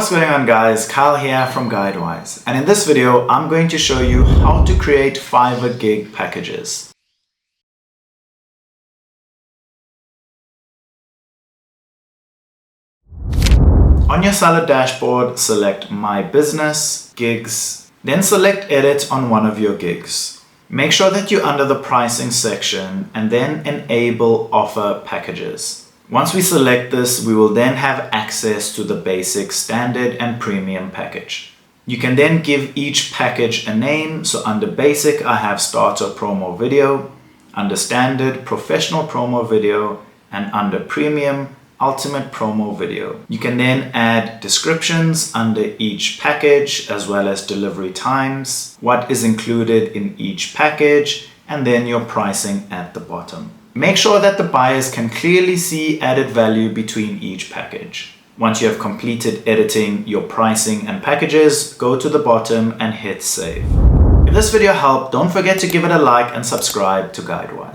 What's going on guys, Kyle here from Guidewise, and in this video I'm going to show you how to create Fiverr gig packages. On your Seller dashboard, select My Business, Gigs, then select Edit on one of your gigs. Make sure that you're under the pricing section and then enable Offer Packages. Once we select this, we will then have access to the basic, standard and premium package. You can then give each package a name. So under basic, I have starter promo video, under standard, professional promo video, and under premium, ultimate promo video. You can then add descriptions under each package as well as delivery times, what is included in each package, and then your pricing at the bottom. Make sure that the buyers can clearly see added value between each package. Once you have completed editing your pricing and packages, go to the bottom and hit save. If this video helped, don't forget to give it a like and subscribe to Guidewise.